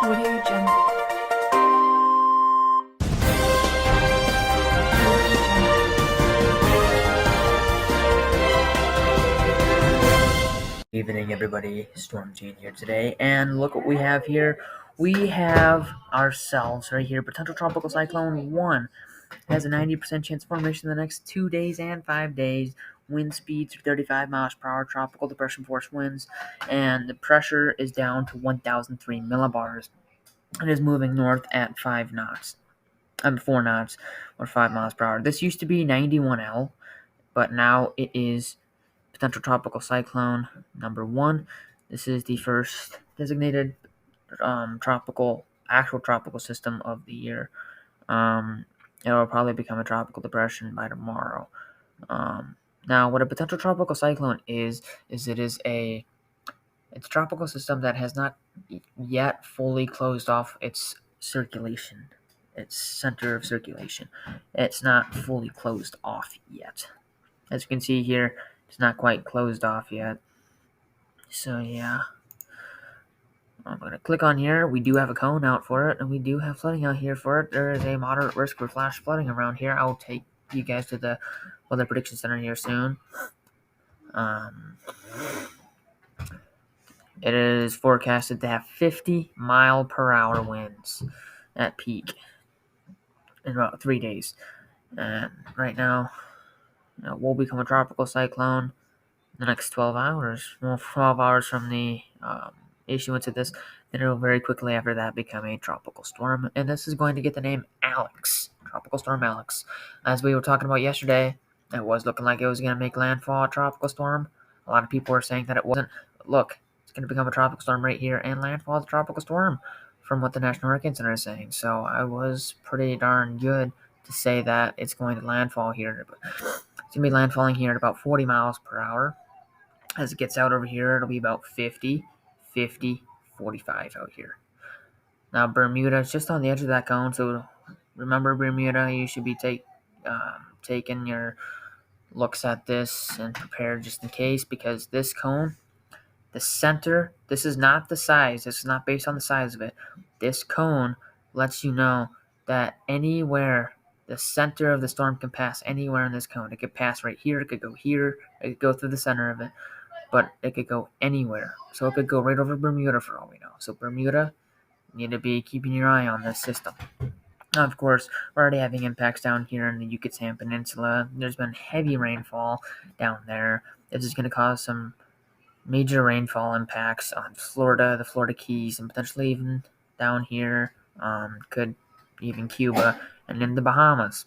Audio Jungle. Evening, everybody. Storm Gene here today, and look what we have here. We have ourselves right here. Potential tropical cyclone 1 has a 90% chance of formation in the next 2 days and 5 days. Wind speeds are 35 miles per hour. Tropical depression force winds, and the pressure is down to 1,003 millibars. It is moving north at 4 knots, or 5 miles per hour. This used to be 91L, but now it is potential tropical cyclone number 1. This is the first designated actual tropical system of the year. It will probably become a tropical depression by tomorrow. Now, what a potential tropical cyclone is it's a tropical system that has not yet fully closed off its circulation, its center of circulation. It's not fully closed off yet. As you can see here, it's not quite closed off yet. So yeah, I'm going to click on here. We do have a cone out for it, and we do have flooding out here for it. There is a moderate risk for flash flooding around here. I'll take you guys to the Weather Prediction Center here soon. It is forecasted to have 50 mile per hour winds at peak in about 3 days. And right now, it will become a tropical cyclone in the next 12 hours. Well, 12 hours from the issuance of this, then it will very quickly after that become a tropical storm. And this is going to get the name Alex, Tropical Storm Alex. As we were talking about yesterday, it was looking like it was going to make landfall a tropical storm. A lot of people were saying that it wasn't. But look, it's going to become a tropical storm right here and landfall as a tropical storm from what the National Hurricane Center is saying. So I was pretty darn good to say that it's going to landfall here. It's going to be landfalling here at about 40 miles per hour. As it gets out over here, it'll be about 50, 45 out here. Now, Bermuda is just on the edge of that cone, so remember Bermuda, you should be taking your looks at this and prepare just in case, because this cone, the center, this is not the size. This is not based on the size of it. This cone lets you know that anywhere the center of the storm can pass, anywhere in this cone. It could pass right here. It could go here. It could go through the center of it. But it could go anywhere. So it could go right over Bermuda for all we know. So Bermuda, you need to be keeping your eye on this system. Now, of course, we're already having impacts down here in the Yucatan Peninsula. There's been heavy rainfall down there. This is going to cause some major rainfall impacts on Florida, the Florida Keys, and potentially even down here, could even Cuba, and in the Bahamas.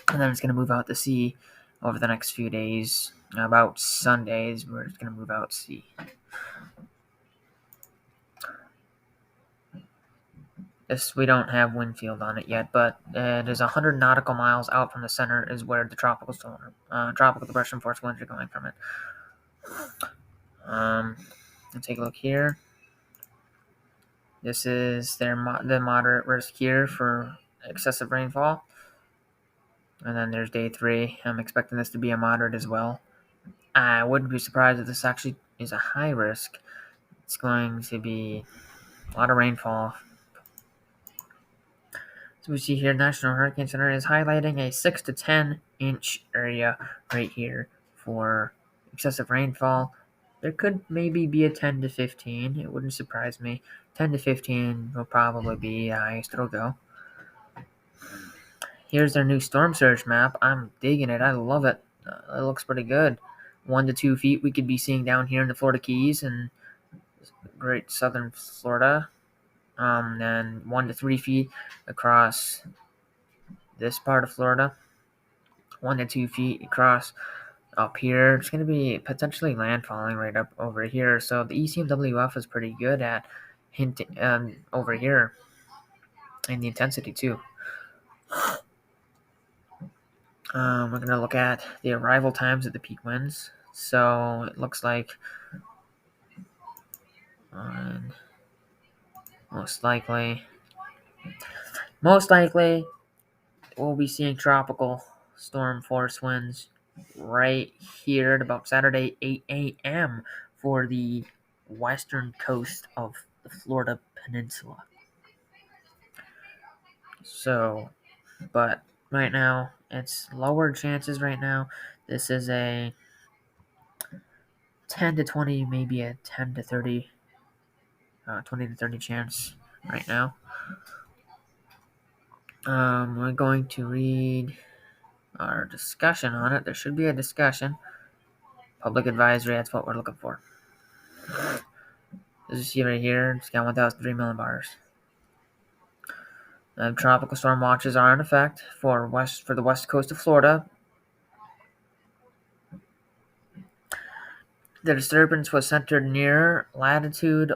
And then it's going to move out to sea over the next few days. About Sundays, where it's going to move out to sea. This, we don't have wind field on it yet, but it is 100 nautical miles out from the center is where the tropical depression force winds are going from it. Let's take a look here. This is the moderate risk here for excessive rainfall. And then there's day 3. I'm expecting this to be a moderate as well. I wouldn't be surprised if this actually is a high risk. It's going to be a lot of rainfall. So we see here, National Hurricane Center is highlighting a 6 to 10 inch area right here for excessive rainfall. There could maybe be a 10 to 15. It wouldn't surprise me. 10 to 15 will probably be the highest it'll go. Here's their new storm surge map. I'm digging it. I love it. It looks pretty good. 1 to 2 feet we could be seeing down here in the Florida Keys and great southern Florida. And 1 to 3 feet across this part of Florida. 1 to 2 feet across up here. It's going to be potentially landfalling right up over here. So the ECMWF is pretty good at hinting over here, and the intensity too. We're going to look at the arrival times of the peak winds. So it looks like most likely we'll be seeing tropical storm force winds right here at about Saturday 8 a.m. for the western coast of the Florida Peninsula. So, but right now, it's lower chances right now. This is a 10 to 20, maybe a 10 to 30, 20 to 30 chance right now. We're going to read our discussion on it. There should be a discussion. Public advisory, that's what we're looking for. As you see right here, it's got 1,003 millibars. Tropical storm watches are in effect for the west coast of Florida. The disturbance was centered near latitude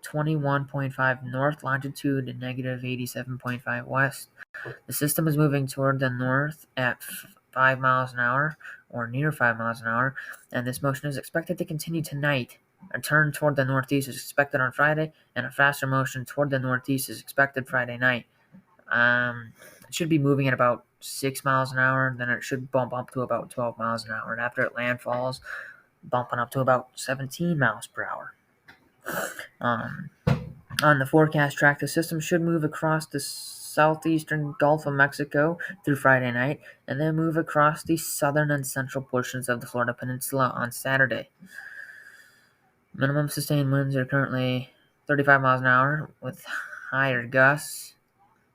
21.5 north, longitude negative 87.5 west. The system is moving toward the north at 5 miles an hour, or near 5 miles an hour, and this motion is expected to continue tonight. A turn toward the northeast is expected on Friday, and a faster motion toward the northeast is expected Friday night. It should be moving at about 6 miles an hour, then it should bump up to about 12 miles an hour, and after it landfalls, bumping up to about 17 miles per hour. On the forecast track, the system should move across the southeastern Gulf of Mexico through Friday night, and then move across the southern and central portions of the Florida Peninsula on Saturday. Minimum sustained winds are currently 35 miles an hour, with higher gusts,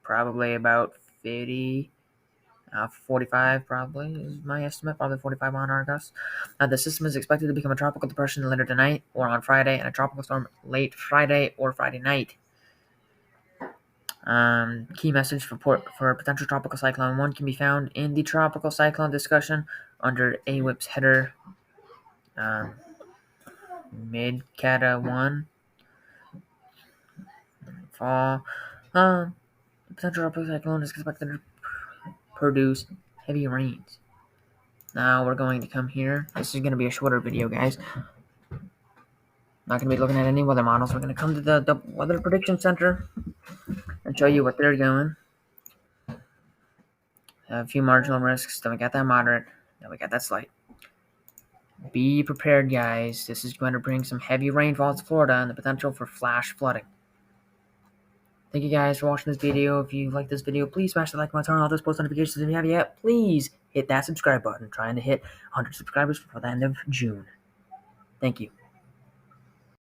probably about 45 probably is my estimate, probably 45 mile an hour gusts. The system is expected to become a tropical depression later tonight or on Friday, and a tropical storm late Friday or Friday night. Key message for a potential tropical cyclone 1 can be found in the tropical cyclone discussion under AWIP's header mid-Cata 1 fall. The potential tropical cyclone is expected to produce heavy rains. Now we're going to come here. This is going to be a shorter video, guys. Not going to be looking at any weather models. We're going to come to the Weather Prediction Center and show you what they're doing. A few marginal risks. Then we got that moderate. Then we got that slight. Be prepared, guys. This is going to bring some heavy rainfall to Florida and the potential for flash flooding. Thank you guys for watching this video. If you like this video, please smash the like button, turn on all those post notifications if you haven't yet. Please hit that subscribe button. Trying to hit 100 subscribers before the end of June. Thank you.